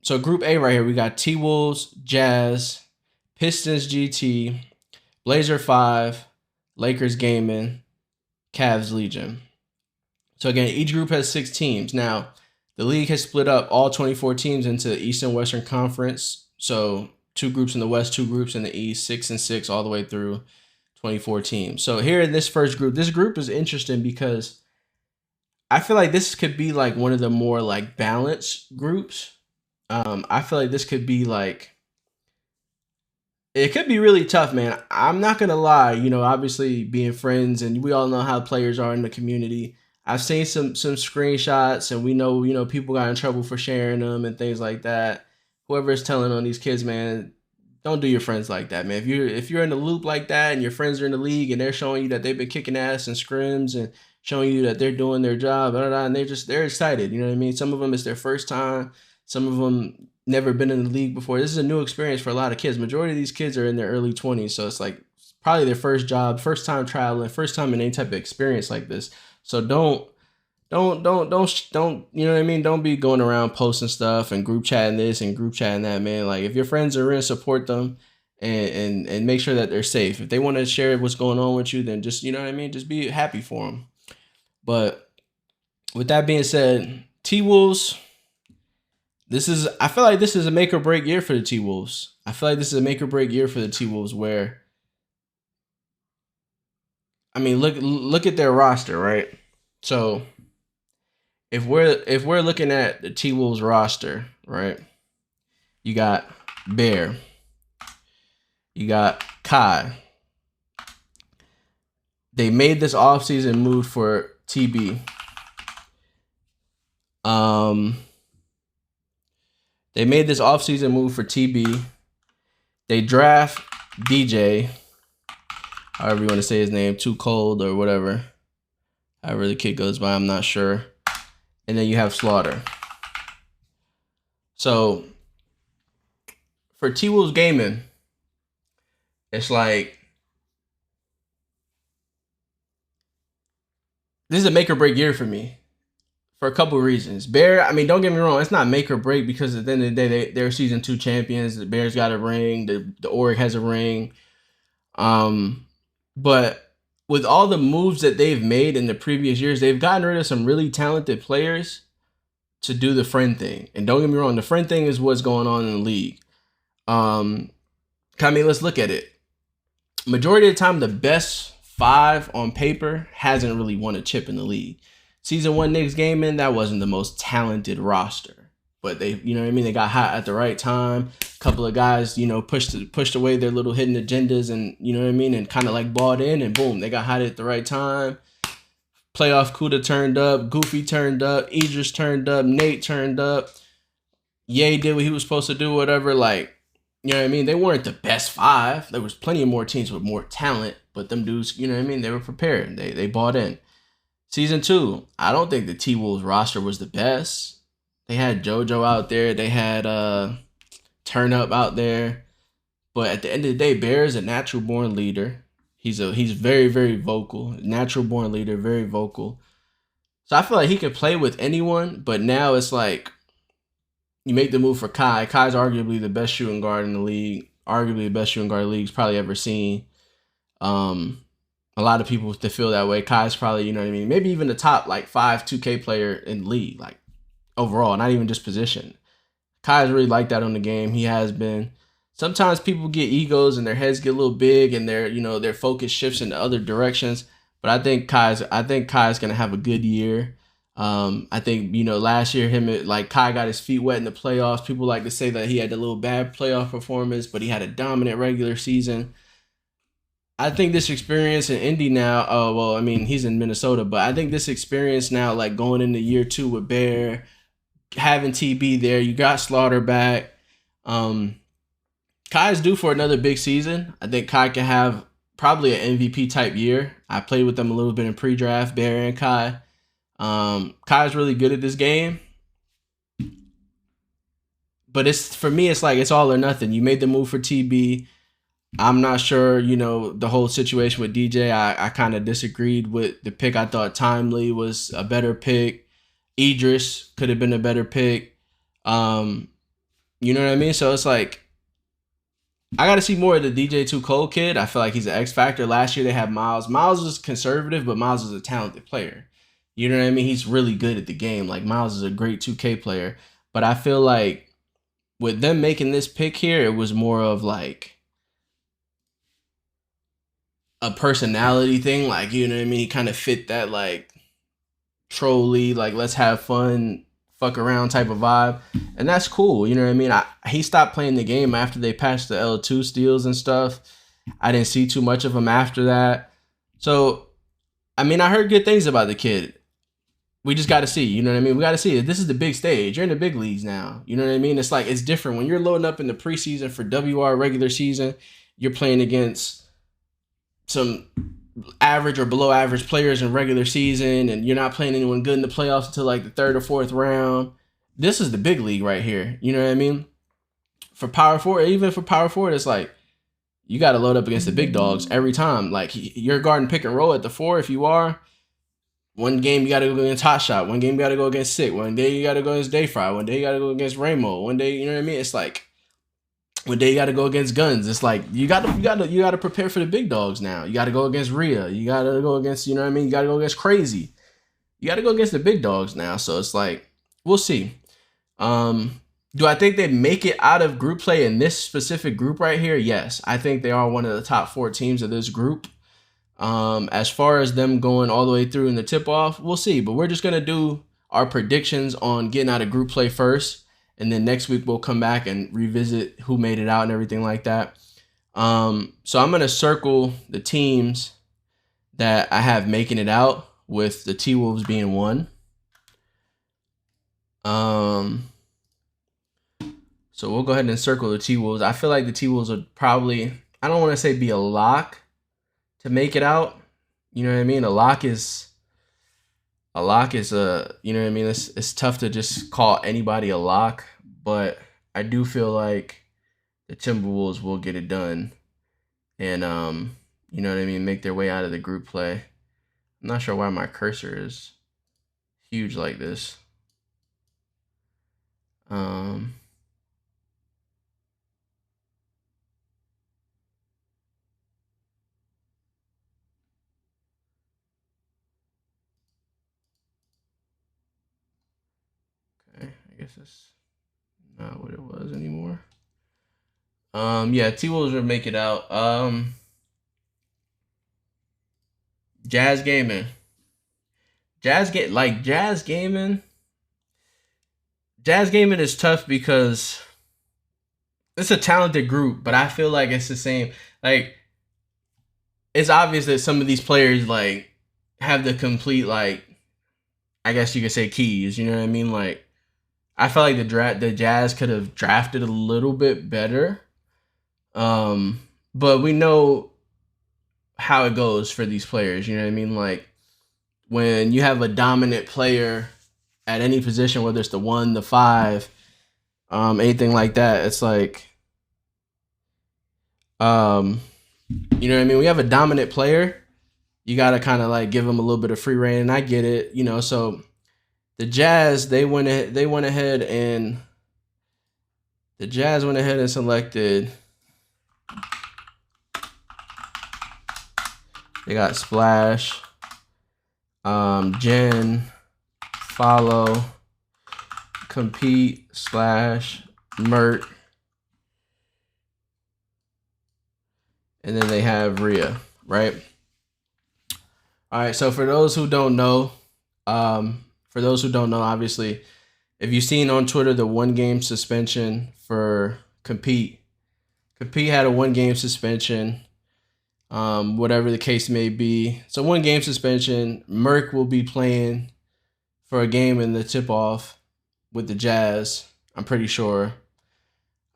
So Group A right here, we got T-Wolves, Jazz, Pistons GT, Blazer 5, Lakers Gaming, Cavs Legion. So again, each group has 6 teams. Now, the league has split up all 24 teams into the East and Western Conference. So 2 groups in the West, 2 groups in the East, 6 and 6 all the way through 24 teams. So here in this first group, this group is interesting because I feel like this could be like one of the more like balanced groups. I feel like this could be like, it could be really tough, man. I'm not gonna lie. Obviously being friends, and we all know how players are in the community. I've seen some screenshots, and we know people got in trouble for sharing them and things like that. Whoever is telling on these kids, man, don't do your friends like that, man. If you're in the loop like that, and your friends are in the league, and they're showing you that they've been kicking ass in scrims and showing you that they're doing their job, blah, blah, blah, and they're excited. You know what I mean? Some of them it's their first time. Some of them never been in the league before. This is a new experience for a lot of kids. Majority of these kids are in their early 20s, so it's like probably their first job, first time traveling, first time in any type of experience like this. So don't, you know what I mean? Don't be going around posting stuff and group chatting this and group chatting that, man. Like, if your friends are in, support them and make sure that they're safe. If they want to share what's going on with you, then just, you know what I mean? Just be happy for them. But with that being said, T-Wolves, I feel like this is a make or break year for the T-Wolves. I feel like this is a make or break year for the T-Wolves where, I mean, look at their roster, right? So if we're looking at the T-Wolves roster, right? You got Bear. You got Kai. They made this offseason move for TB. They made this offseason move for TB. They draft DJ, however you want to say his name, Too Cold or whatever. However the kid goes by, I'm not sure. And then you have Slaughter. So for T-Wolves Gaming, it's like, this is a make or break year for me for a couple of reasons. Bear, I mean, don't get me wrong, it's not make or break because at the end of the day, they're season 2 champions. The Bears got a ring. The Org has a ring. But with all the moves that they've made in the previous years, they've gotten rid of some really talented players to do the friend thing. And don't get me wrong, the friend thing is what's going on in the league. I mean, let's look at it. Majority of the time, the best 5 on paper hasn't really won a chip in the league. Season 1 Knicks Gaming, that wasn't the most talented roster. But they, you know what I mean? They got hot at the right time. A couple of guys, pushed away their little hidden agendas and, you know what I mean? And kind of like bought in and boom, they got hot at the right time. Playoff Kuda turned up. Goofy turned up. Idris turned up. Nate turned up. Ye did what he was supposed to do, whatever. Like, you know what I mean? They weren't the best 5. There was plenty of more teams with more talent. But them dudes, you know what I mean? They were prepared. They bought in. Season 2, I don't think the T-Wolves roster was the best. They had JoJo out there. They had Turn Up out there. But at the end of the day, Bear is a natural born leader. He's very, very vocal. Natural born leader, very vocal. So I feel like he could play with anyone, but now it's like you make the move for Kai. Kai's arguably the best shooting guard in the league. Arguably the best shooting guard the league's probably ever seen. A lot of people to feel that way. Kai's probably, you know what I mean, maybe even the top like 5 2K player in the league, like overall, not even just position. Kai's really like that on the game. He has been. Sometimes people get egos and their heads get a little big and their focus shifts in other directions. But I think Kai's gonna have a good year. I think, last year Kai got his feet wet in the playoffs. People like to say that he had a little bad playoff performance, but he had a dominant regular season. I think this experience in Indy now, he's in Minnesota, but I think this experience now, like going into year 2 with Bear, having TB there, you got Slaughter back. Kai's due for another big season. I think Kai can have probably an MVP type year. I played with them a little bit in pre-draft, Bear and Kai. Kai's really good at this game. But for me, it's like it's all or nothing. You made the move for TB. I'm not sure, the whole situation with DJ. I kind of disagreed with the pick. I thought Timely was a better pick. Idris could have been a better pick. You know what I mean? So it's like I got to see more of the DJ Too Cold kid. I feel like he's an X factor. Last year they had Miles. Miles was conservative, but Miles is a talented player. You know what I mean? He's really good at the game. Like Miles is a great 2K player. But I feel like with them making this pick here, it was more of like a personality thing. Like, you know what I mean? He kind of fit that like trolly, like let's have fun, fuck around type of vibe. And that's cool. You know what I mean? He stopped playing the game after they patched the L2 steals and stuff. I didn't see too much of him after that. So, I mean, I heard good things about the kid. We just got to see, you know what I mean? We got to see it. This is the big stage. You're in the big leagues now. You know what I mean? It's like, it's different. When you're loading up in the preseason for WR regular season, you're playing against some average or below average players in regular season, and you're not playing anyone good in the playoffs until like the third or fourth round. This is the big league right here. You know what I mean? For power forward, even for power forward, it's like you got to load up against the big dogs every time. Like you're guarding pick and roll at the 4 if you are. One game you got to go against Hot Shot. One game you got to go against Sick. One day you got to go against Dayfry. One day you got to go against Ramo. One day, you know what I mean? It's like one day you got to go against Guns. It's like you got to prepare for the big dogs now. You got to go against Rhea. You got to go against, you know what I mean? You got to go against Crazy. You got to go against the big dogs now. So it's like we'll see. Do I think they make it out of group play in this specific group right here? Yes, I think they are one of the top 4 teams of this group. As far as them going all the way through in the tip off, we'll see. But we're just gonna do our predictions on getting out of group play first, and then next week we'll come back and revisit who made it out and everything like that. So I'm gonna circle the teams that I have making it out, with the T-Wolves being one. So we'll go ahead and circle the T-Wolves. I feel like the T-Wolves would probably, I don't want to say be a lock to make it out. You know what I mean? A lock is you know what I mean? It's tough to just call anybody a lock, but I do feel like the Timberwolves will get it done and you know what I mean, make their way out of the group play. I'm not sure why my cursor is huge like this. Okay, I guess that's not what it was anymore. Yeah, T-Wolves will make it out. Jazz Gaming. Jazz Gaming. Jazz Gaming is tough because it's a talented group, but I feel like it's the same. Like, it's obvious that some of these players like have the complete, like, I guess you could say, keys. You know what I mean? Like, I felt like the Jazz could have drafted a little bit better. But we know how it goes for these players. You know what I mean? Like, when you have a dominant player at any position, whether it's the 1, the 5, anything like that, it's like, you know what I mean? We have a dominant player. You got to kind of like give them a little bit of free reign, and I get it, you know. So the Jazz, they went ahead and selected. They got Splash, Jen, Follow, Compete, Slash, Mert, and then they have Rhea, right? All right, so for those who don't know, obviously, if you've seen on Twitter the 1-game suspension for Compete had a 1-game suspension, whatever the case may be. So 1-game suspension. Merc will be playing for a game in the tip-off with the Jazz, I'm pretty sure.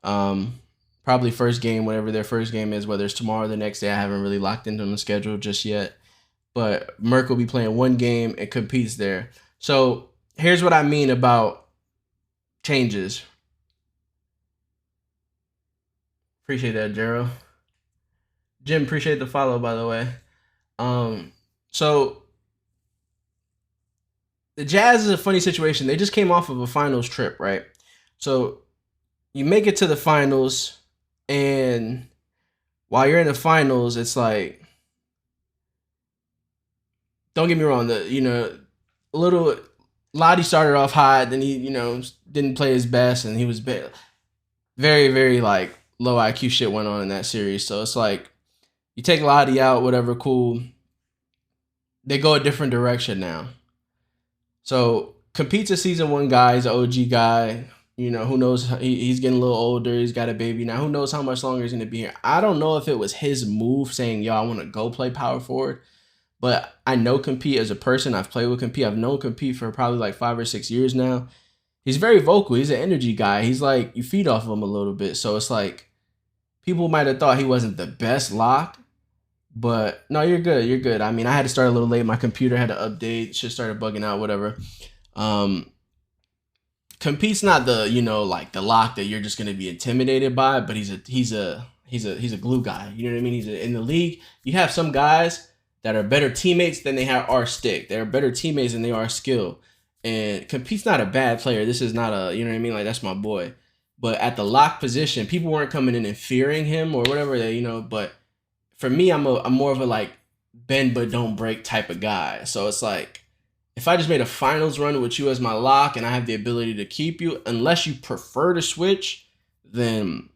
Probably first game, whatever their first game is, whether it's tomorrow or the next day. I haven't really locked into the schedule just yet. But Merc will be playing 1 game and Compete's there. So here's what I mean about changes. Appreciate that, Jero. Jim, appreciate the follow, by the way. So the Jazz is a funny situation. They just came off of a finals trip, right? So you make it to the finals, and while you're in the finals, it's like, don't get me wrong, a little Lottie started off hot, then he, didn't play his best, and he was very, very like low IQ shit went on in that series. So it's like you take Lottie out, whatever, cool. They go a different direction now. So Compete's a season 1 guy, he's an OG guy. Who knows? He's getting a little older. He's got a baby now. Who knows how much longer he's going to be here? I don't know if it was his move saying, yo, I want to go play power forward. But I know Compete as a person. I've played with Compete. I've known Compete for probably like 5 or 6 years now. He's very vocal. He's an energy guy. He's like, you feed off of him a little bit. So it's like, people might have thought he wasn't the best lock. But no, you're good. You're good. I mean, I had to start a little late. My computer had to update. Shit started bugging out, whatever. Compete's not the, like the lock that you're just going to be intimidated by, but he's a glue guy. You know what I mean? In the league, you have some guys that are better teammates than they are stick. They're better teammates than they are skill. And Compete's not a bad player. This is not a, you know what I mean? Like, that's my boy. But at the lock position, people weren't coming in and fearing him or whatever, but for me, I'm more of a like bend but don't break type of guy. So it's like, if I just made a finals run with you as my lock and I have the ability to keep you, unless you prefer to switch, then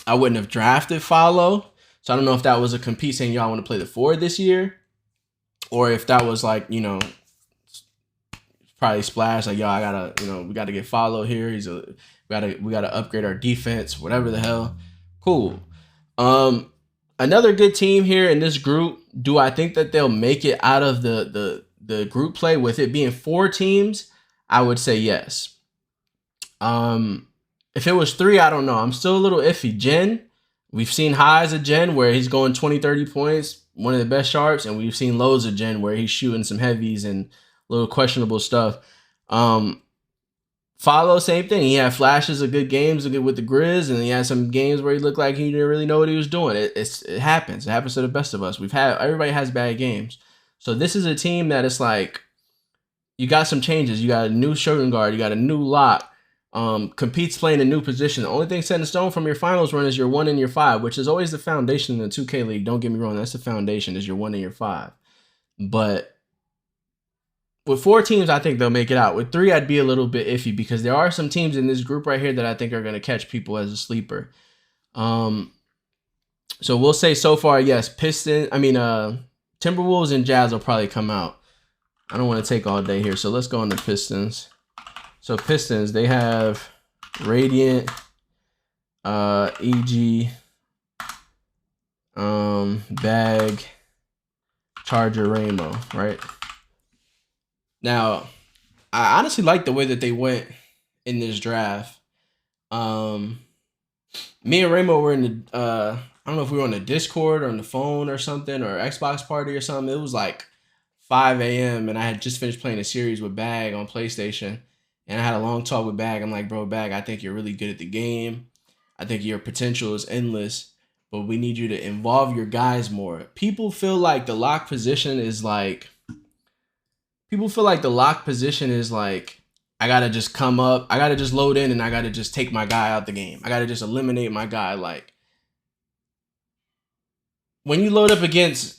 I wouldn't have drafted Follow. So I don't know if that was a Compete saying, y'all want to play the forward this year, or if that was like, probably Splash, like, yo, I gotta, we gotta get Follow here. We gotta upgrade our defense, whatever the hell. Cool. Another good team here in this group. Do I think that they'll make it out of the group play with it being 4 teams? I would say yes. If it was 3, I don't know. I'm still a little iffy. Jen, we've seen highs of Jen where he's going 20, 30 points, one of the best sharps, and we've seen lows of Jen where he's shooting some heavies and little questionable stuff. Follow, same thing. He had flashes of good games with the Grizz, and he had some games where he looked like he didn't really know what he was doing. It happens. It happens to the best of us. Everybody has bad games. So this is a team that it's like, you got some changes. You got a new shooting guard. You got a new lock. Compete's playing a new position. The only thing set in stone from your finals run is your 1 and your 5, which is always the foundation in the 2K League. Don't get me wrong. That's the foundation, is your 1 and your 5. But with 4 teams, I think they'll make it out. With 3, I'd be a little bit iffy because there are some teams in this group right here that I think are going to catch people as a sleeper. So we'll say so far, yes, Timberwolves and Jazz will probably come out. I don't want to take all day here, so let's go on to Pistons. So Pistons, they have Radiant, EG, Bag, Charger, Ramo, right? Now, I honestly like the way that they went in this draft. Me and Ramo were in the I don't know if we were on the Discord or on the phone or something, or Xbox party or something. It was like 5 a.m. and I had just finished playing a series with Bag on PlayStation. And I had a long talk with Bag. I'm like, bro, Bag, I think you're really good at the game. I think your potential is endless, but we need you to involve your guys more. People feel like the lock position is like, I got to just come up. I got to just load in and I got to just take my guy out the game. I got to just eliminate my guy. Like, when you load up against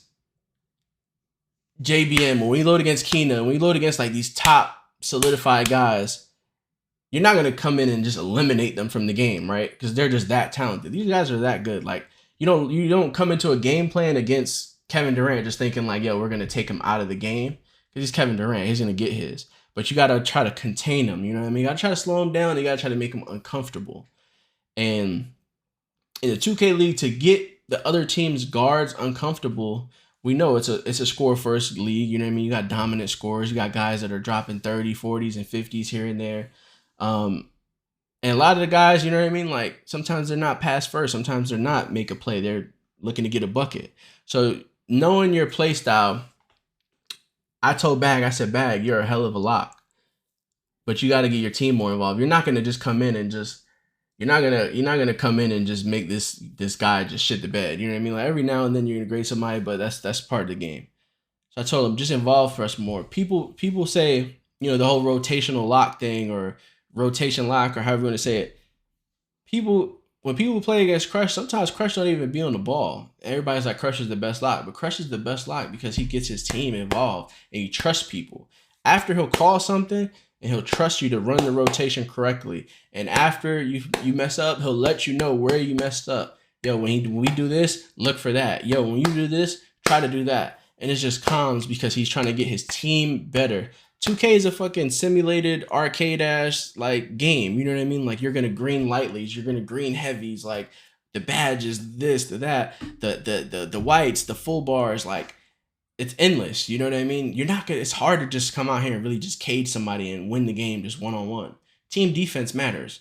JBM, when we load against Keena, when we load against like these top solidified guys, you're not going to come in and just eliminate them from the game, right? Because they're just that talented. These guys are that good. Like, you don't come into a game plan against Kevin Durant just thinking like, yo, we're going to take him out of the game. Because he's Kevin Durant. He's going to get his. But you got to try to contain him. You know what I mean? You got to try to slow him down. You got to try to make him uncomfortable. And in the 2K League, to get the other team's guards uncomfortable, we know it's a score first league. You know what I mean? You got dominant scorers. You got guys that are dropping 30, 40s, and 50s here and there. And a lot of the guys, you know what I mean? Like, sometimes they're not pass first. Sometimes they're not make a play. They're looking to get a bucket. So knowing your play style, I told Bag, I said, Bag, you're a hell of a lock, but you got to get your team more involved. You're not going to just come in and just, you're not gonna come in and just make this guy just shit the bed. You know what I mean? Like, every now and then you're gonna grade somebody, but that's part of the game. So I told him, just involve for us more. People say, the whole rotational lock thing or rotation lock or however you want to say it. people when people play against Crush, sometimes Crush don't even be on the ball. Everybody's like Crush is the best lock, but Crush is the best lock because he gets his team involved and he trusts people. After he'll call something and he'll trust you to run the rotation correctly. And after you mess up, he'll let you know where you messed up. Yo, when we do this, look for that. Yo, when you do this, try to do that. And it's just calms because he's trying to get his team better. 2K is a fucking simulated arcade ass like game. You know what I mean? Like you're gonna green lightlies, you're gonna green heavies, like the badges, this, the that, the whites, the full bars, like it's endless. You know what I mean? You're not gonna. It's hard to just come out here and really just cage somebody and win the game just 1-on-1. Team defense matters,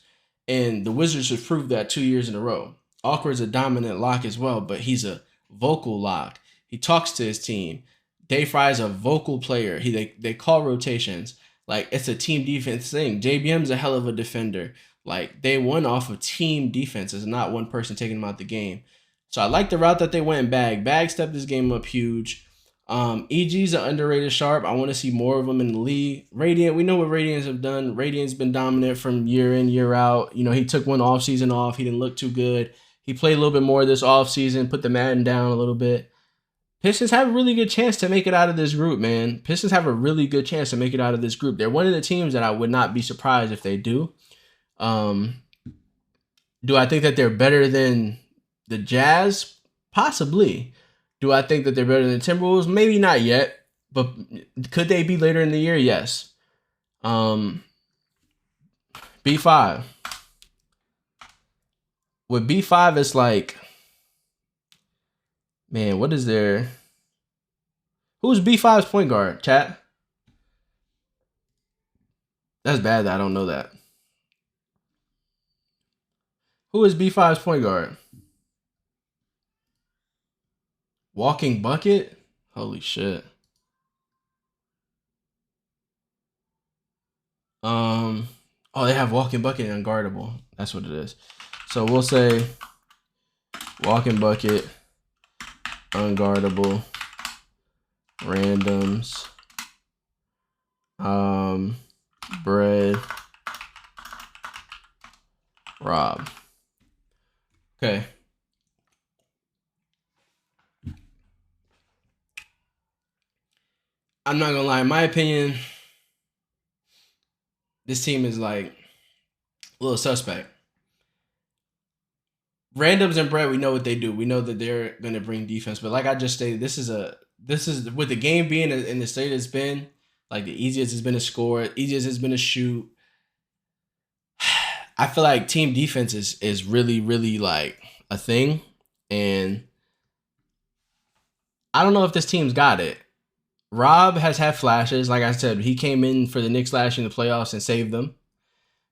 and the Wizards have proved that 2 years in a row. Awkward's a dominant lock as well, but he's a vocal lock. He talks to his team. Dave Fry's a vocal player. They call rotations. Like it's a team defense thing. JBM's a hell of a defender. Like they won off of team defense. It's not one person taking them out the game. So I like the route that they went in Bag. Bag stepped this game up huge. EG's an underrated sharp. I want to see more of them in the league. Radiant, we know what Radiants have done. Radiant's been dominant from year in, year out. You know, he took one off season off. He didn't look too good. He played a little bit more this off season, put the Madden down a little bit. Pistons have a really good chance to make it out of this group, man. Pistons have a really good chance to make it out of this group. They're one of the teams that I would not be surprised if they do. Do I think that they're better than the Jazz? Possibly. Do I think that they're better than the Timberwolves? Maybe not yet, but could they be later in the year? Yes. B5. With B5, it's like, man, what is there? Who's B5's point guard, chat? That's bad that I don't know that. Who is B5's point guard? Walking bucket? Holy shit. Oh, they have walking bucket and unguardable. That's what it is. So we'll say walking bucket, unguardable, randoms, bread, Rob. Okay. I'm not gonna lie, in my opinion, this team is like a little suspect. Randoms and Brett, we know what they do. We know that they're gonna bring defense, but like I just stated, this is with the game being in the state it's been, like the easiest has been to score, easiest has been to shoot. I feel like team defense is really, really like a thing, and I don't know if this team's got it. Rob has had flashes. Like I said, he came in for the Knicks last year in the playoffs and saved them.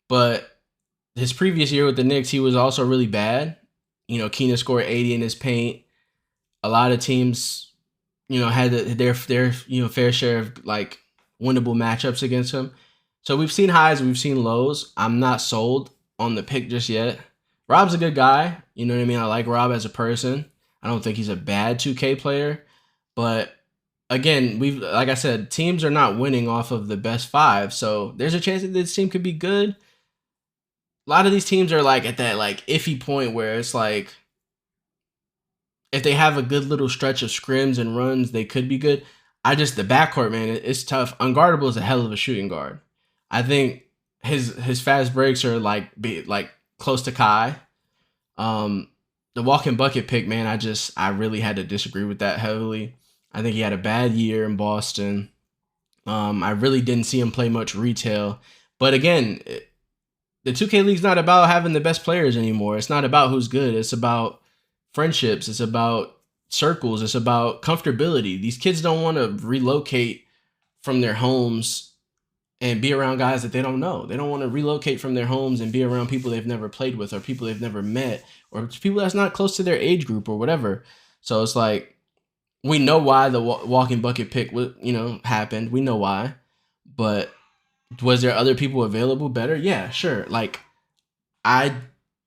But his previous year with the Knicks, he was also really bad. You know, Keenan scored 80 in his paint. A lot of teams, you know, had their fair share of like winnable matchups against him. So we've seen highs, we've seen lows. I'm not sold on the pick just yet. Rob's a good guy. You know what I mean? I like Rob as a person. I don't think he's a bad 2K player. But again, like I said, teams are not winning off of the best five. So there's a chance that this team could be good. A lot of these teams are like at that like iffy point where it's like if they have a good little stretch of scrims and runs, they could be good. The backcourt, man, it's tough. Unguardable is a hell of a shooting guard. I think his fast breaks are like close to Kai. The walking bucket pick, man, I really had to disagree with that heavily. I think he had a bad year in Boston. I really didn't see him play much retail. But again, the 2K League's not about having the best players anymore. It's not about who's good. It's about friendships. It's about circles. It's about comfortability. These kids don't want to relocate from their homes and be around guys that they don't know. They don't want to relocate from their homes and be around people they've never played with or people they've never met or people that's not close to their age group or whatever. So it's like, we know why the walking bucket pick happened. We know why. But was there other people available better? Yeah, sure. Like, I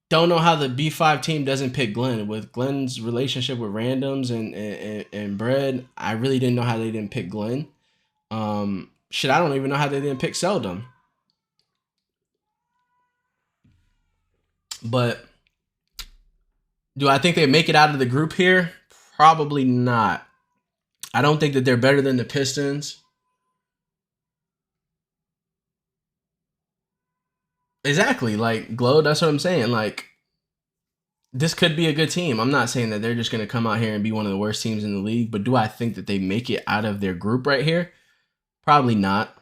don't know how the B5 team doesn't pick Glenn. With Glenn's relationship with randoms and Bread, I really didn't know how they didn't pick Glenn. I don't even know how they didn't pick Seldom. But do I think they make it out of the group here? Probably not. I don't think that they're better than the Pistons. Exactly. Like, Glow, that's what I'm saying. Like, this could be a good team. I'm not saying that they're just going to come out here and be one of the worst teams in the league, but do I think that they make it out of their group right here? Probably not.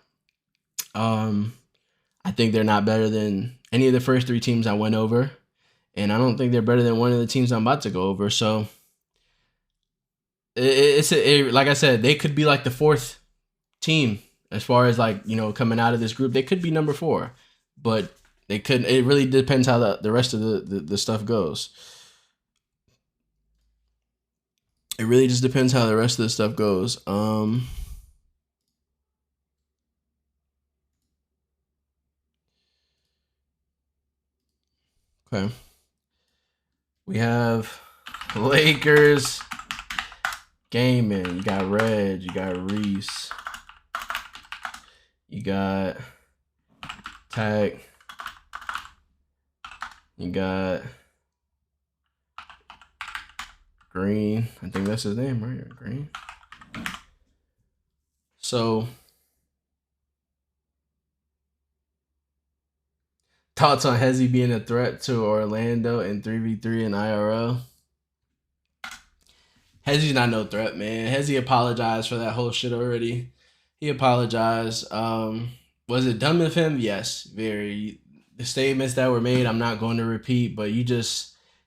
I think they're not better than any of the first three teams I went over, and I don't think they're better than one of the teams I'm about to go over. So like I said, they could be like the fourth team as far as like, you know, coming out of this group. They could be number 4, but they could. It really depends how the rest of the stuff goes. It really just depends how the rest of the stuff goes. Okay. We have Lakers gaming. You got Reg. You got Reese. You got Tag. You got Green. I think that's his name, right? Green. So, thoughts on Hezzy being a threat to Orlando in 3v3 and IRL? Hezzy's not no threat, man. Hezzy apologized for that whole shit already. He apologized. Was it dumb of him? Yes, very. The statements that were made, I'm not going to repeat, but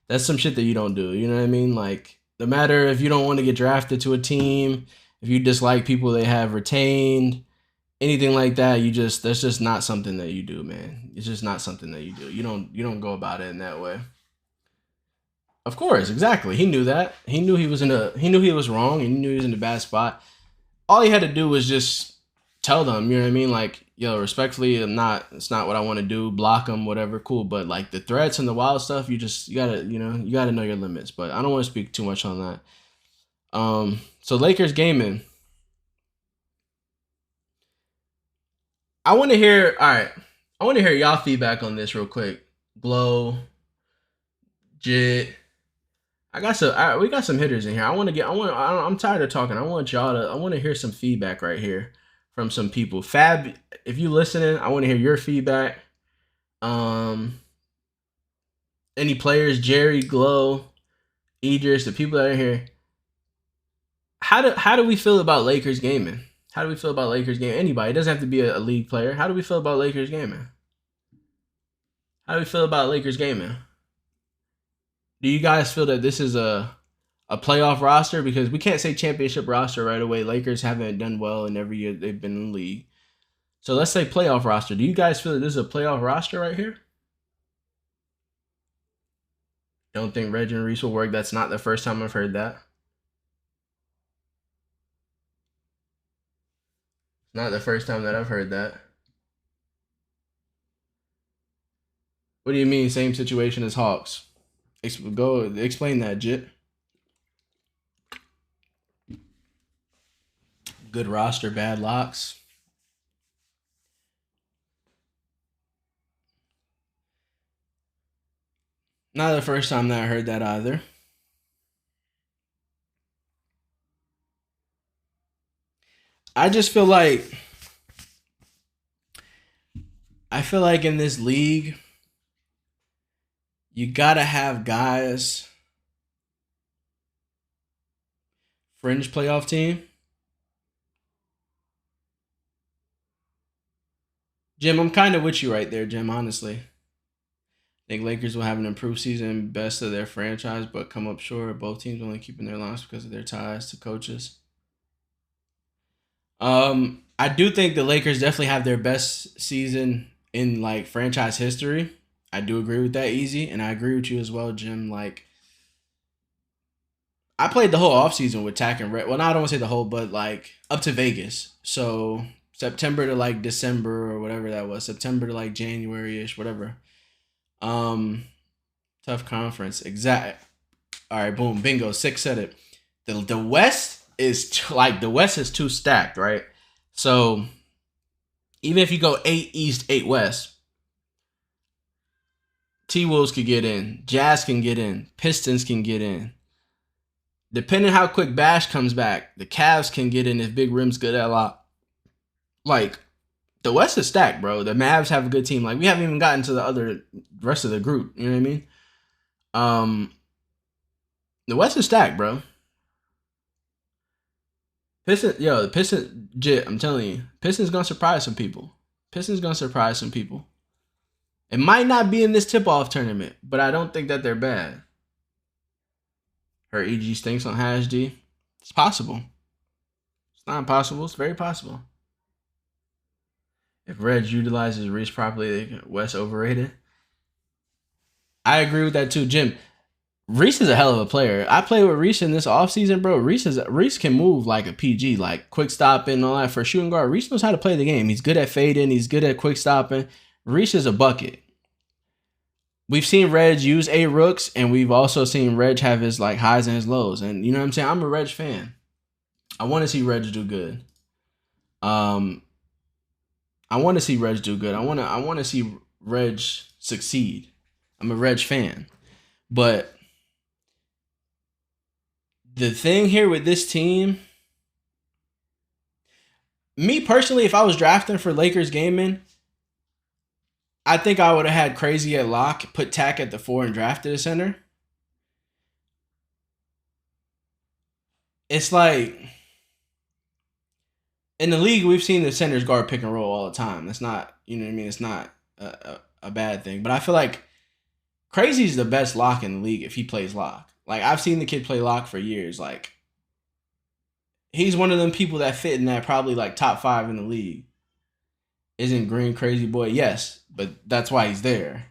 that's some shit that you don't do. You know what I mean? Like, no matter if you don't want to get drafted to a team, if you dislike people they have retained, anything like that, that's just not something that you do, man. It's just not something that you do. You don't go about it in that way. Of course, exactly. He knew that. He knew he was wrong. He knew he was in a bad spot. All he had to do was just tell them, you know what I mean? Like, yo, respectfully, it's not what I want to do. Block them, whatever, cool. But like the threats and the wild stuff, you gotta know your limits. But I don't want to speak too much on that. So Lakers gaming. I want to hear y'all feedback on this real quick. Glow, Jit. We got some hitters in here. I'm tired of talking. I want to hear some feedback right here from some people. Fab, if you listening, I want to hear your feedback. Any players, Jerry, Glow, Idris, the people that are here. How do we feel about Lakers gaming? How do we feel about Lakers gaming? Anybody. It doesn't have to be a league player. How do we feel about Lakers gaming? How do we feel about Lakers gaming? Do you guys feel that this is a playoff roster? Because we can't say championship roster right away. Lakers haven't done well in every year they've been in the league. So let's say playoff roster. Do you guys feel that this is a playoff roster right here? Don't think Reg and Reese will work. That's not the first time I've heard that. Not the first time that I've heard that. What do you mean, same situation as Hawks? Go explain that, Jit. Good roster, bad locks. Not the first time that I heard that either. I just feel like in this league, you gotta have guys. Fringe playoff team. Jim, I'm kind of with you right there, Jim, honestly. I think Lakers will have an improved season, best of their franchise, but come up short. Both teams only keeping their lines because of their ties to coaches. I do think the Lakers definitely have their best season in like franchise history. I do agree with that, Easy, and I agree with you as well, Jim. Like, I played the whole offseason with Tack and Red. Well, I don't want to say the whole, but like up to Vegas. So September to like December or whatever that was. September to like January-ish, whatever. Tough conference. Exact. All right, boom, bingo. 6 said it. The West is too stacked, right? So even if you go 8 East, 8 West, T-Wolves could get in. Jazz can get in. Pistons can get in. Depending how quick Bash comes back, the Cavs can get in if Big Rim's good at a lot. Like, the West is stacked, bro. The Mavs have a good team. Like, we haven't even gotten to the rest of the group. You know what I mean? The West is stacked, bro. The Pistons, Jit, I'm telling you, Pistons gonna surprise some people. It might not be in this tip-off tournament, but I don't think that they're bad. Her EG stinks on Hash D. It's possible. It's not impossible. It's very possible. If Reg utilizes Reese properly, West overrated. I agree with that too, Jim. Reese is a hell of a player. I played with Reese in this offseason, bro. Reese can move like a PG, like quick stopping and all that. For shooting guard, Reese knows how to play the game. He's good at fading. He's good at quick stopping. Reese is a bucket. We've seen Reg use rooks, and we've also seen Reg have his like highs and his lows. And you know what I'm saying? I'm a Reg fan. I want to see Reg do good. I want to see Reg do good. I want to see Reg succeed. I'm a Reg fan. But the thing here with this team, me personally, if I was drafting for Lakers gaming, I think I would have had Crazy at lock, put Tack at the 4, and drafted a center. It's like, in the league, we've seen the centers guard pick and roll all the time. That's not, you know what I mean? It's not a bad thing. But I feel like Crazy's the best lock in the league if he plays lock. Like, I've seen the kid play lock for years. Like, he's one of them people that fit in that probably like top 5 in the league. Isn't Green crazy boy? Yes, but that's why he's there.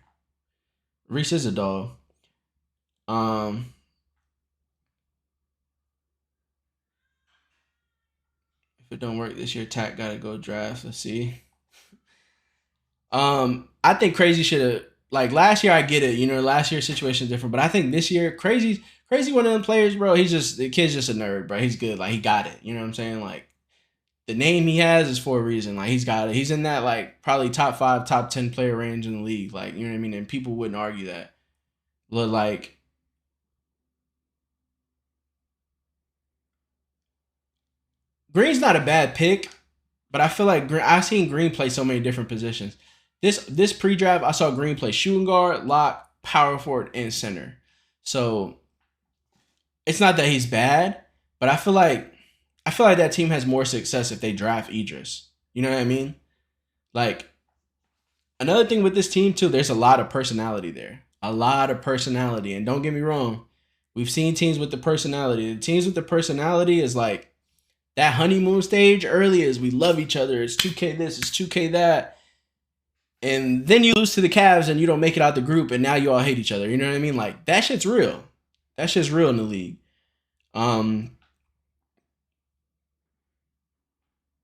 Reese is a dog. If it don't work this year, Tack gotta go draft. Let's see. I think Crazy should have, like, last year. I get it, you know, last year's situation is different, but I think this year, Crazy one of them players, bro. The kid's just a nerd, bro. He's good, like, he got it. You know what I'm saying? Like, the name he has is for a reason. Like, he's got it. He's in that, like, probably top 5, top 10 player range in the league. Like, you know what I mean? And people wouldn't argue that. But, like, Green's not a bad pick, but I feel like I've seen Green play so many different positions. This pre-draft, I saw Green play shooting guard, lock, power forward, and center. So it's not that he's bad, but I feel like that team has more success if they draft Idris. You know what I mean? Like, another thing with this team too, there's a lot of personality there. A lot of personality. And don't get me wrong, we've seen teams with the personality. The teams with the personality is like that honeymoon stage early is we love each other. It's 2K this, it's 2K that. And then you lose to the Cavs and you don't make it out the group and now you all hate each other. You know what I mean? Like, that shit's real. That shit's real in the league.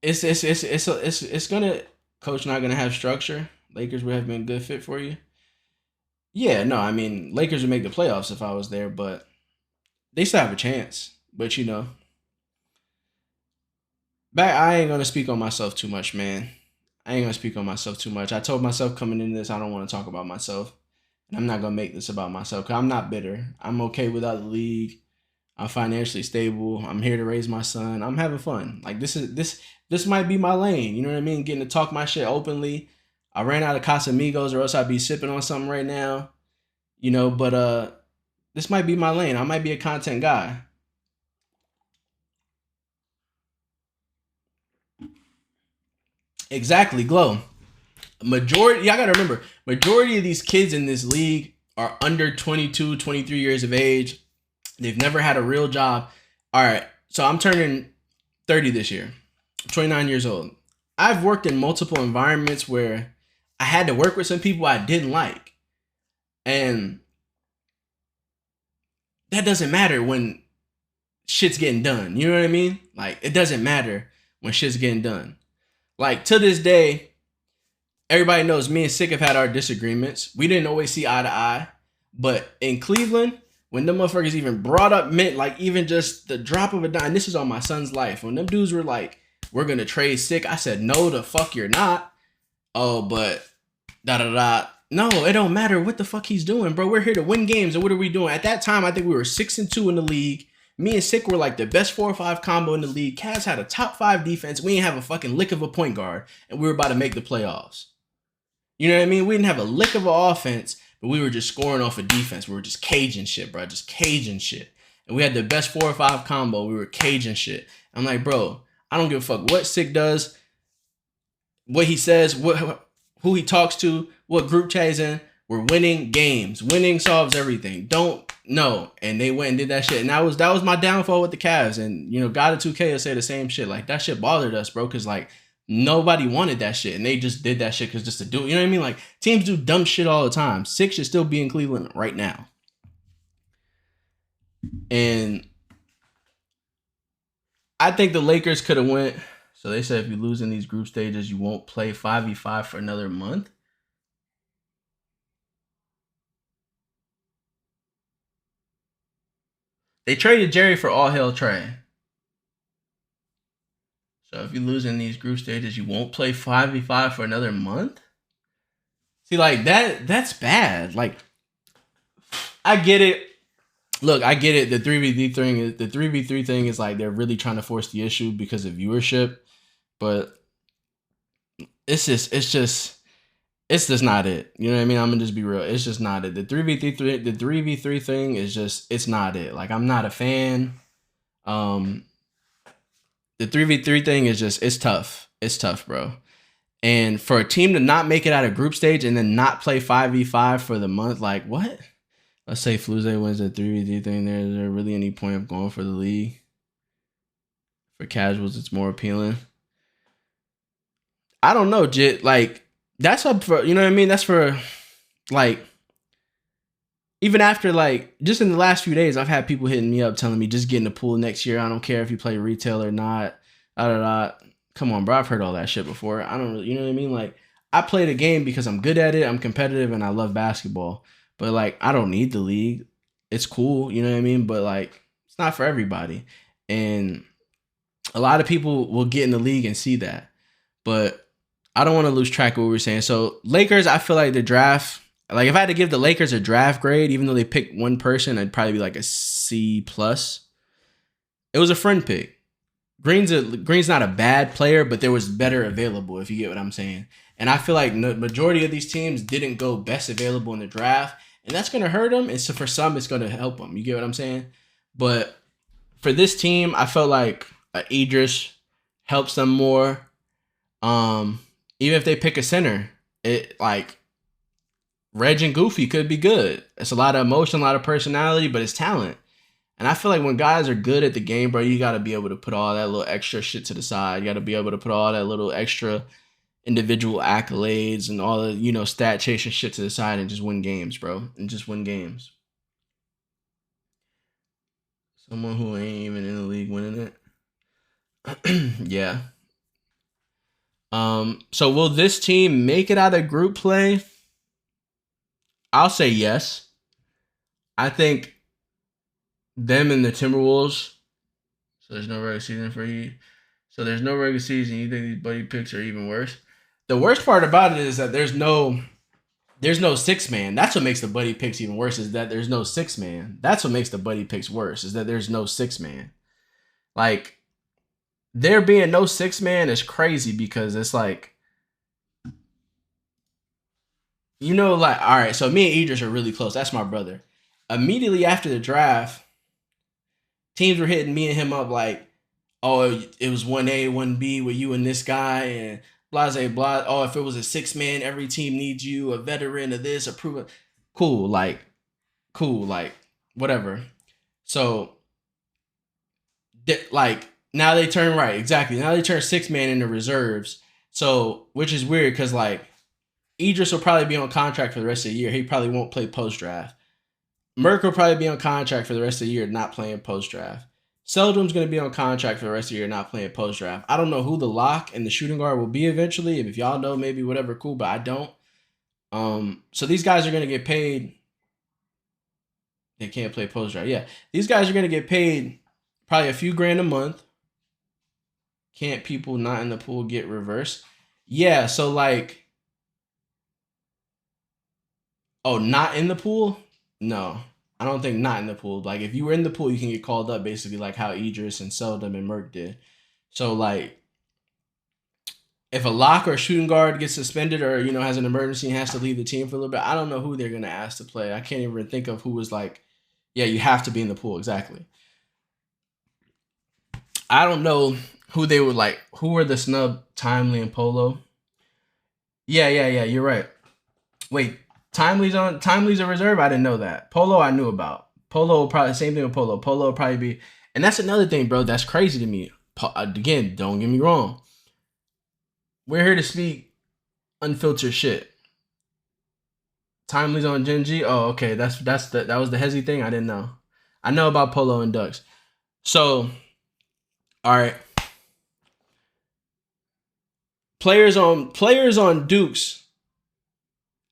It's gonna, coach not gonna have structure. Lakers would have been a good fit for you. Yeah, no, I mean, Lakers would make the playoffs if I was there, but they still have a chance. But, you know, I ain't gonna speak on myself too much, man. I told myself coming into this, I don't want to talk about myself. And I'm not gonna make this about myself because I'm not bitter. I'm okay without the league. I'm financially stable. I'm here to raise my son. I'm having fun. Like, this might be my lane. You know what I mean? Getting to talk my shit openly. I ran out of Casamigos or else I'd be sipping on something right now. You know, but this might be my lane. I might be a content guy. Exactly, Glow. Y'all gotta remember, majority of these kids in this league are under 22, 23 years of age. They've never had a real job. All right, so I'm turning 30 this year. I'm 29 years old. I've worked in multiple environments where I had to work with some people I didn't like. And that doesn't matter when shit's getting done. You know what I mean? Like, it doesn't matter when shit's getting done. Like, to this day, everybody knows me and Sick have had our disagreements. We didn't always see eye to eye. But in Cleveland, when them motherfuckers even brought up like, even just the drop of a dime, this is on my son's life. When them dudes were like, we're going to trade Sick, I said, no, the fuck you're not. Oh, but da-da-da. No, it don't matter what the fuck he's doing, bro. We're here to win games, and what are we doing? At that time, I think we were 6-2 in the league. Me and Sick were like the best 4 or 5 combo in the league. Cavs had a top 5 defense. We didn't have a fucking lick of a point guard, and we were about to make the playoffs. You know what I mean? We didn't have a lick of an offense, but we were just scoring off of defense. We were just caging shit, bro. Just caging shit. And we had the best 4 or 5 combo. We were caging shit. I'm like, bro, I don't give a fuck what Sick does, what he says, who he talks to, what group chat he's in. We're winning games. Winning solves everything. Don't know. And they went and did that shit. And that was my downfall with the Cavs. And you know, God of 2K will say the same shit. Like that shit bothered us, bro. Cause like nobody wanted that shit. And they just did that shit cause just to do it. You know what I mean? Like teams do dumb shit all the time. Six should still be in Cleveland right now. And I think the Lakers could have went. So they said if you lose in these group stages, you won't play 5v5 for another month. They traded Jerry for all hell Trey. So if you lose in these group stages, you won't play 5v5 for another month? See, like that's bad. Like I get it. Look, I get it. The 3v3 thing is like they're really trying to force the issue because of viewership, but it's just not it. You know what I mean? I'm gonna just be real. It's just not it. The 3v3 thing is just it's not it. Like I'm not a fan. The 3v3 thing is just it's tough. It's tough, bro. And for a team to not make it out of group stage and then not play 5v5 for the month, like what? Let's say Fluze wins the 3v3 thing. Is there really any point of going for the league? For casuals, it's more appealing. I don't know, Jit. Like that's up for, you know what I mean? That's for like even after like just in the last few days, I've had people hitting me up telling me just get in the pool next year. I don't care if you play retail or not. Come on, bro. I've heard all that shit before. I don't really, you know what I mean? Like I play the game because I'm good at it. I'm competitive and I love basketball. But like I don't need the league. It's cool, you know what I mean? But like it's not for everybody. And a lot of people will get in the league and see that. But I don't want to lose track of what we were saying. So Lakers, I feel like the draft, like if I had to give the Lakers a draft grade, even though they picked one person, I'd probably be like a C+. It was a friend pick. Green's not a bad player, but there was better available, if you get what I'm saying. And I feel like the majority of these teams didn't go best available in the draft, and that's going to hurt them. And so for some, it's going to help them. You get what I'm saying? But for this team, I felt like Idris helps them more. Even if they pick a center, it like Reg and Goofy could be good. It's a lot of emotion, a lot of personality, but it's talent. And I feel like when guys are good at the game, bro, you got to be able to put all that little extra shit to the side. You got to be able to put all that little extra individual accolades and all the, you know, stat chasing shit to the side and just win games, bro. And just win games. Someone who ain't even in the league winning it. Yeah. So will this team make it out of group play? I'll say yes. I think them and the Timberwolves. So there's no regular season for you. So there's no regular season. You think these buddy picks are even worse? The worst part about it is that there's no 6-man. That's what makes the buddy picks even worse. Is that there's no 6-man. That's what makes the buddy picks worse. Is that there's no 6-man. Like there being no 6-man is crazy because it's like, you know, like all right. So me and Idris are really close. That's my brother. Immediately after the draft, teams were hitting me and him up like, oh, it was 1A, 1B with you and this guy and blase, blah. Oh, if it was a 6-man, every team needs you, a veteran of this, a proven. Cool, like, whatever. So, like, now they turn right. Exactly. Now they turn 6-man into reserves. So, which is weird because, like, Idris will probably be on contract for the rest of the year. He probably won't play post-draft. Merck will probably be on contract for the rest of the year, not playing post-draft. Seldon's going to be on contract for the rest of the year, not playing post-draft. I don't know who the lock and the shooting guard will be eventually. If y'all know, maybe whatever, cool, but I don't. So these guys are going to get paid. They can't play post-draft. Yeah, these guys are going to get paid probably a few grand a month. Can't people not in the pool get reversed? Yeah, so like, Oh, not in the pool? No. I don't think not in the pool. Like if you were in the pool, you can get called up basically like how Idris and Seldom and Merck did. So like if a lock or a shooting guard gets suspended or has an emergency and has to leave the team for a little bit, I don't know who they're gonna ask to play. I can't even think of who was like, yeah, you have to be in the pool exactly. I don't know who they were like. Who were the snub? Timely and Polo. Yeah. You're right. Wait, Timely's a reserve. I didn't know that. Polo I knew about. Polo probably same thing with Polo. Polo will probably be, and that's another thing, bro. That's crazy to me. Again, don't get me wrong. We're here to speak unfiltered shit. Timely's on Genji. Oh, okay. That was the Hezzy thing. I didn't know. I know about Polo and Ducks. So, all right. Players on Dukes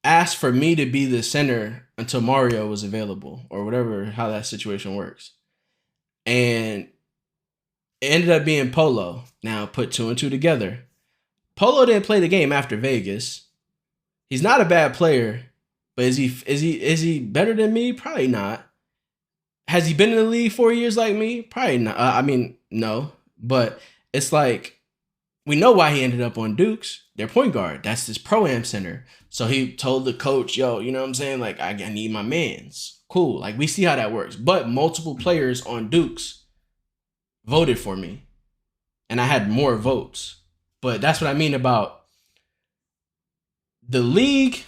asked for me to be the center until Mario was available or whatever, how that situation works. And it ended up being Polo. Now put 2 and 2 together. Polo didn't play the game after Vegas. He's not a bad player, but is he better than me? Probably not. Has he been in the league 4 years like me? Probably not. I mean, no. But it's like we know why he ended up on Dukes. Their point guard. That's his pro-am center. So he told the coach, yo, you know what I'm saying? Like, I need my mans. Cool. Like, we see how that works. But multiple players on Dukes voted for me. And I had more votes. But that's what I mean about the league.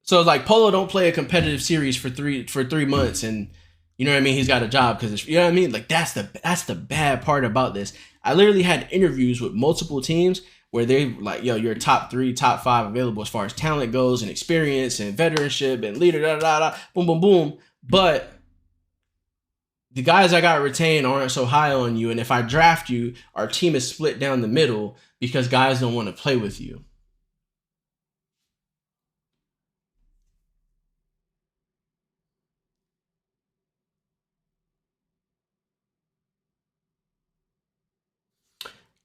So, like, Polo don't play a competitive series for 3 months. And, you know what I mean? He's got a job because, you know what I mean? Like, that's the bad part about this. I literally had interviews with multiple teams where they like, yo, you're top 3, top 5 available as far as talent goes and experience and veteranship and leader, boom, boom, boom. But the guys I got retained aren't so high on you. And if I draft you, our team is split down the middle because guys don't want to play with you.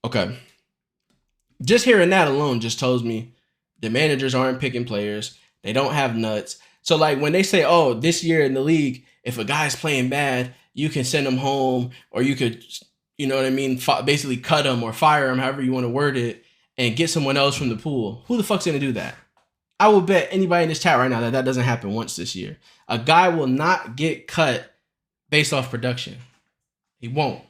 Okay. Just hearing that alone just tells me the managers aren't picking players. They don't have nuts. So like when they say, oh, this year in the league, if a guy's playing bad, you can send him home or you could, you know what I mean? Basically cut him or fire him, however you want to word it, and get someone else from the pool. Who the fuck's going to do that? I will bet anybody in this chat right now that doesn't happen once this year. A guy will not get cut based off production. He won't.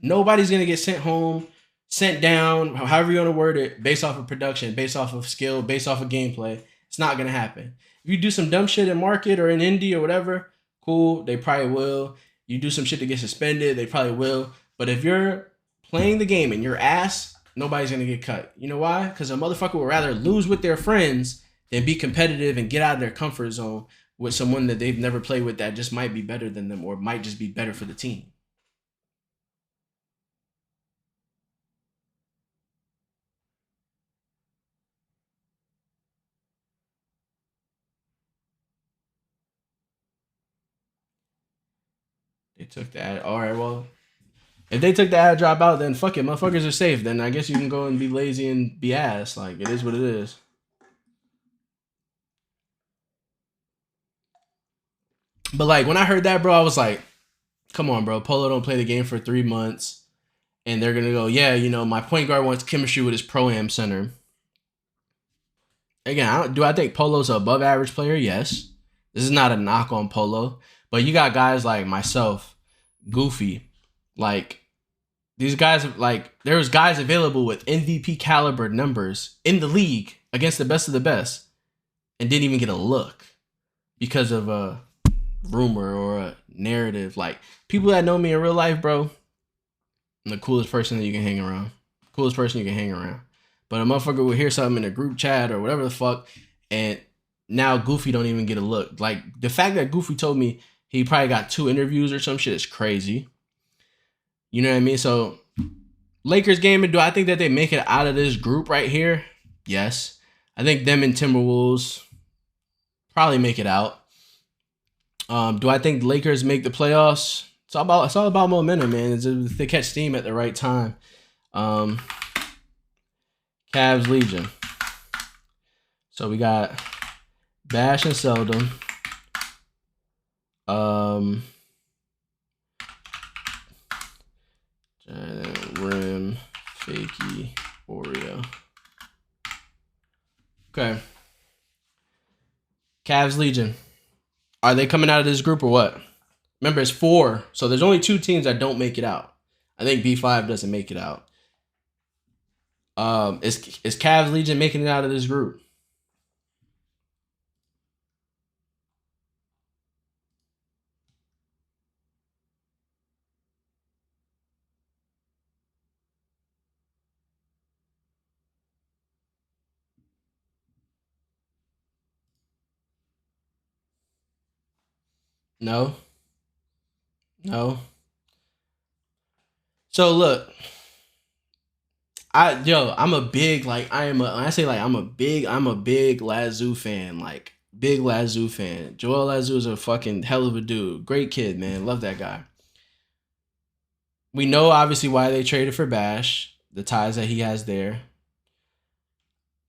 Nobody's going to get sent home, sent down, however you want to word it, based off of production, based off of skill, based off of gameplay. It's not going to happen. If you do some dumb shit in market or in indie or whatever, cool, they probably will. You do some shit to get suspended, they probably will. But if you're playing the game and you're ass, nobody's going to get cut. You know why? Because a motherfucker would rather lose with their friends than be competitive and get out of their comfort zone with someone that they've never played with that just might be better than them or might just be better for the team. They took the ad. All right, well, if they took the ad drop out, then fuck it, motherfuckers are safe. Then I guess you can go and be lazy and be ass. Like it is what it is. But like when I heard that, bro, I was like, come on, bro. Polo don't play the game for 3 months, and they're gonna go, yeah, you know, my point guard wants chemistry with his pro-am center. Again, do I think Polo's an above average player? Yes. This is not a knock on Polo, but you got guys like myself, Goofy, like these guys. Like there was guys available with MVP caliber numbers in the league against the best of the best, and didn't even get a look because of a rumor or a narrative. Like people that know me in real life, bro, I'm the coolest person that you can hang around. Coolest person you can hang around. But a motherfucker will hear something in a group chat or whatever the fuck, and now Goofy don't even get a look. Like the fact that Goofy told me he probably got 2 interviews or some shit is crazy. You know what I mean? So Lakers game, do I think that they make it out of this group right here? Yes. I think them and Timberwolves probably make it out. Do I think Lakers make the playoffs? It's all about momentum, man. If they catch steam at the right time. Cavs Legion. So we got Bash and Seldom. Rim, Fakey, Oreo. Okay. Cavs Legion. Are they coming out of this group or what? Remember, it's 4, so there's only 2 teams that don't make it out. I think B5 doesn't make it out. Is Cavs Legion making it out of this group? No. No. So look, I'm a big I'm a big Lazoo fan, like big Lazoo fan. Joel Lazoo is a fucking hell of a dude. Great kid, man. Love that guy. We know obviously why they traded for Bash, the ties that he has there.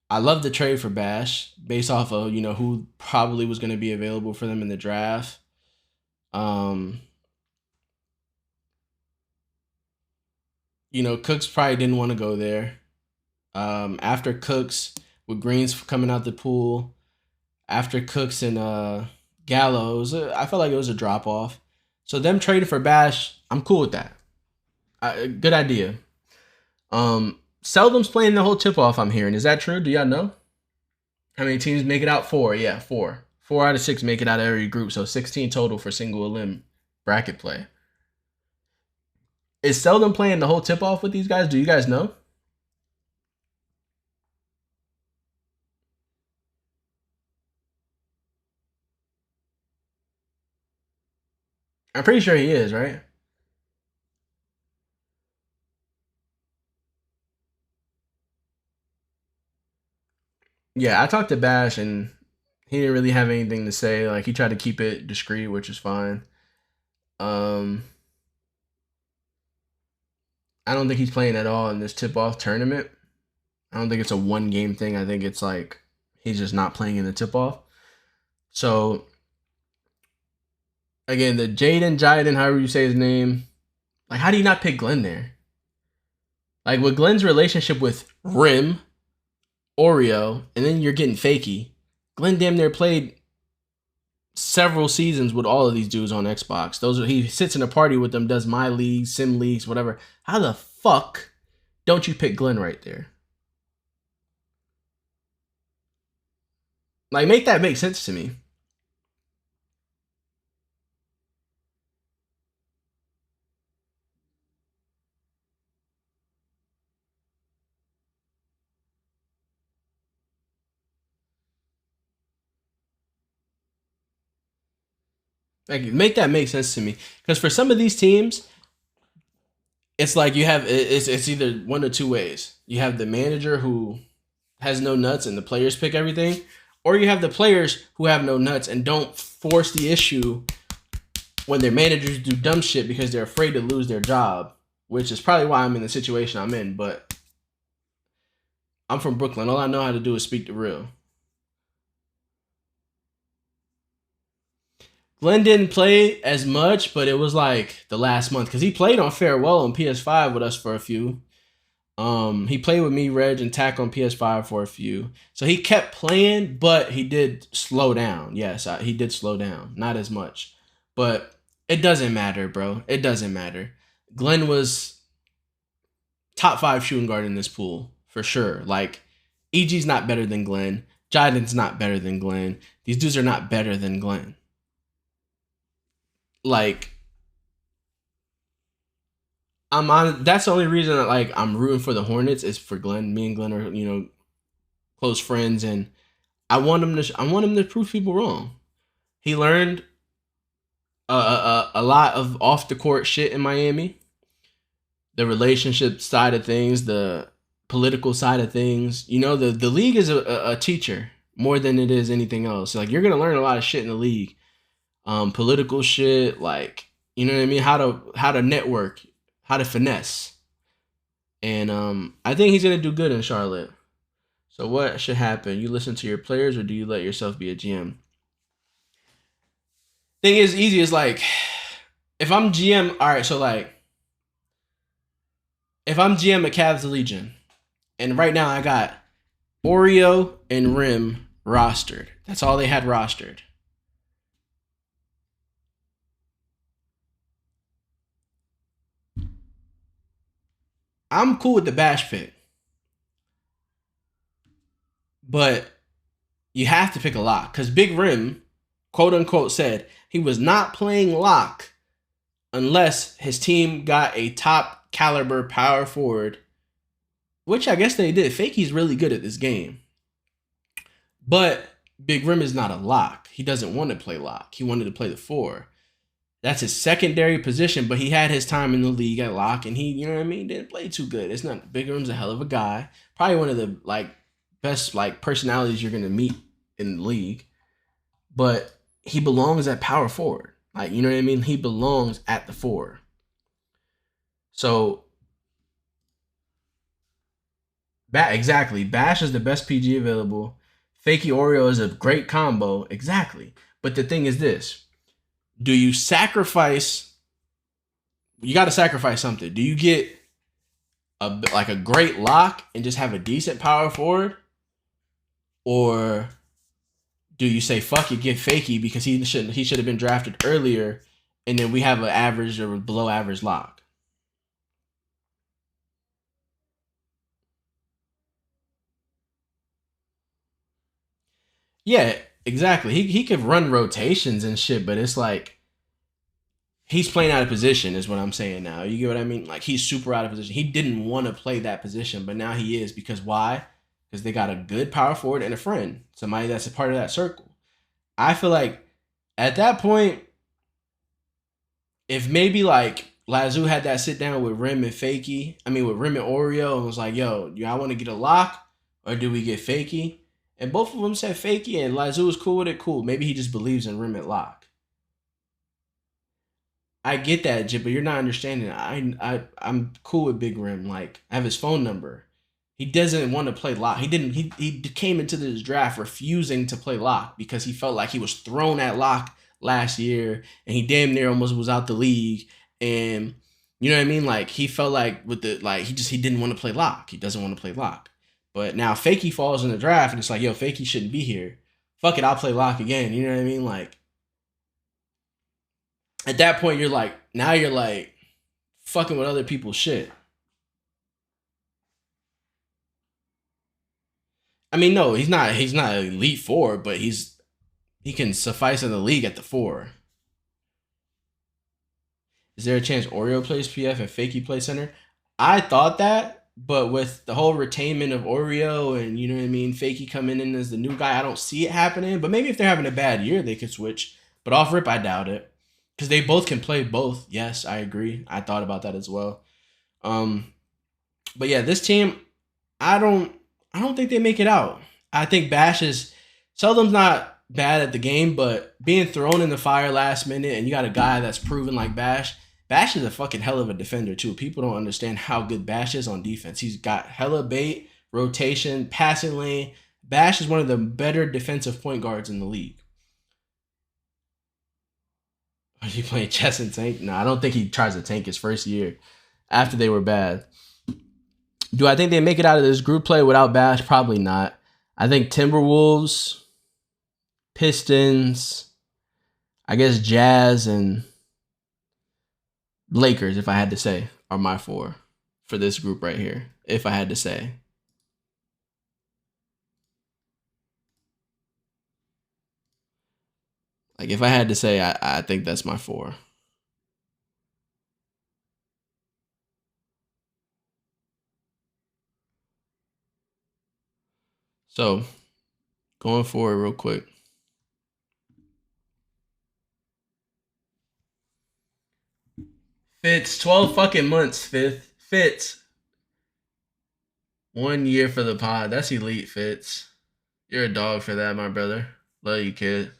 I love the trade for Bash based off of, who probably was going to be available for them in the draft. Cooks probably didn't want to go there. After Cooks, with Greens coming out the pool, after Cooks and Gallows, I felt like it was a drop off. So them trading for Bash, I'm cool with that. Good idea. Seldom's playing the whole tip off, I'm hearing. Is that true? Do y'all know? How many teams make it out? 4. Yeah, 4. 4 out of 6 make it out of every group. So 16 total for single elim bracket play. Is Seldom playing the whole tip off with these guys? Do you guys know? I'm pretty sure he is, right? Yeah, I talked to Bash and he didn't really have anything to say. Like he tried to keep it discreet, which is fine. I don't think he's playing at all in this tip-off tournament. I don't think it's a one-game thing. I think it's like he's just not playing in the tip-off. So again, the Jaden, however you say his name, like how do you not pick Glenn there? Like with Glenn's relationship with Rim, Oreo, and then you're getting Fakey. Glenn damn near played several seasons with all of these dudes on Xbox. He sits in a party with them, does my leagues, sim leagues, whatever. How the fuck don't you pick Glenn right there? Like make that make sense to me. Like make that make sense to me. Because for some of these teams, it's like you have it's either one or two ways. You have the manager who has no nuts and the players pick everything, or you have the players who have no nuts and don't force the issue when their managers do dumb shit because they're afraid to lose their job, which is probably why I'm in the situation I'm in. But I'm from Brooklyn. All I know how to do is speak the real. Glenn didn't play as much, but it was like the last month because he played on Farewell on PS5 with us for a few. He played with me, Reg, and Tack on PS5 for a few. So he kept playing, but he did slow down. Yes, he did slow down. Not as much. But it doesn't matter, bro. It doesn't matter. Glenn was top 5 shooting guard in this pool, for sure. Like, EG's not better than Glenn. Jaden's not better than Glenn. These dudes are not better than Glenn. Like, that's the only reason that like I'm rooting for the Hornets is for Glenn. Me and Glenn are close friends, and I want him to prove people wrong. He learned a lot of off the court shit in Miami, the relationship side of things, the political side of things. The league is a teacher more than it is anything else. Like you're gonna learn a lot of shit in the league, political shit, like you know what I mean, how to network, how to finesse. And I think he's gonna do good in Charlotte. So what should happen? You listen to your players or do you let yourself be a GM? Thing is easy is like if I'm GM, all right, so like if I'm GM at Cavs Legion, and right now I got Oreo and Rim rostered. That's all they had rostered. I'm cool with the Bash pick, but you have to pick a lock because Big Rim, quote unquote, said he was not playing lock unless his team got a top caliber power forward, which I guess they did. Fakey's really good at this game, but Big Rim is not a lock. He doesn't want to play lock. He wanted to play the four. That's his secondary position, but he had his time in the league at lock, and he, you know what I mean, didn't play too good. It's not Big Rim's a hell of a guy, probably one of the like best like personalities you're gonna meet in the league, but he belongs at power forward. Like you know what I mean, he belongs at the four. So exactly, Bash is the best PG available. Fakey Oreo is a great combo, exactly. But the thing is this: do you sacrifice? You got to sacrifice something. Do you get a great lock and just have a decent power forward, or do you say fuck it, get Fakey because he should have been drafted earlier, and then we have an average or below average lock? Yeah, exactly. He could run rotations and shit, but it's like he's playing out of position is what I'm saying now. You get what I mean? Like he's super out of position. He didn't want to play that position, but now he is because why? Because they got a good power forward and a friend, somebody that's a part of that circle. I feel like at that point, if maybe like Lazu had that sit down with Rim and Fakey, I mean with Rim and Oreo, and was like, "Yo, I want to get a lock, or do we get Fakey?" And both of them said Fakey, and Lazu was cool with it. Cool. Maybe he just believes in Rim and lock. I get that, Jip, but you're not understanding. I'm cool with Big Rim. Like I have his phone number. He doesn't want to play lock. He didn't. He came into this draft refusing to play lock because he felt like he was thrown at lock last year, and he damn near almost was out the league. And you know what I mean? Like he felt like with the like he didn't want to play lock. He doesn't want to play lock. But now Fakey falls in the draft, and it's like, yo, Fakey shouldn't be here. Fuck it, I'll play lock again. You know what I mean? Like at that point, you're like, now you're like fucking with other people's shit. I mean, no, he's not. He's not an elite four, but he can suffice in the league at the four. Is there a chance Oreo plays PF and Fakey plays center? I thought that, but with the whole retainment of Oreo and you know what I mean, Fakey coming in as the new guy, I don't see it happening. But maybe if they're having a bad year, they could switch. But off rip, I doubt it because they both can play both. Yes, I agree. I thought about that as well. Um, but yeah, this team, I don't I don't think they make it out. I think Bash is Seldom's not bad at the game, but being thrown in the fire last minute and you got a guy that's proven like Bash. Bash is a fucking hell of a defender too. People don't understand how good Bash is on defense. He's got hella bait, rotation, passing lane. Bash is one of the better defensive point guards in the league. Are you playing chess and tank? No, I don't think he tries to tank his first year after they were bad. Do I think they make it out of this group play without Bash? Probably not. I think Timberwolves, Pistons, I guess Jazz and Lakers, if I had to say, are my four for this group right here. If I had to say. Like if I had to say, I think that's my four. So going forward real quick. Fitz, 12 fucking months, Fifth. Fitz. 1 year for the pod. That's elite, Fitz. You're a dog for that, my brother. Love you, kid.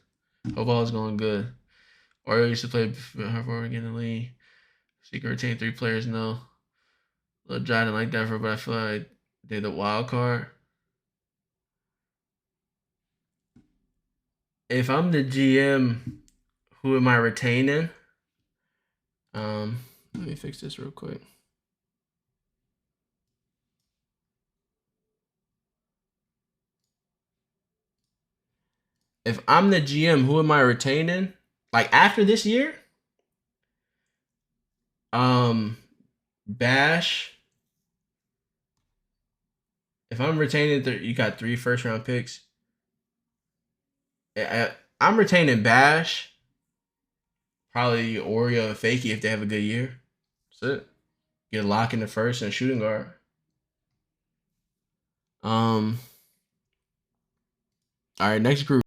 Hope all's going good. Oreo used to play forward again in the league. She can retain 3 players, no. A little dry, didn't like that for, but I feel like they the wild card. If I'm the GM, who am I retaining? Let me fix this real quick. If I'm the GM, who am I retaining? Like after this year? Bash. If I'm retaining, you got 3 first-round picks. I'm retaining Bash, probably Oreo and Fakey if they have a good year. That's it. Get a lock in the first and shooting guard. All right, next group.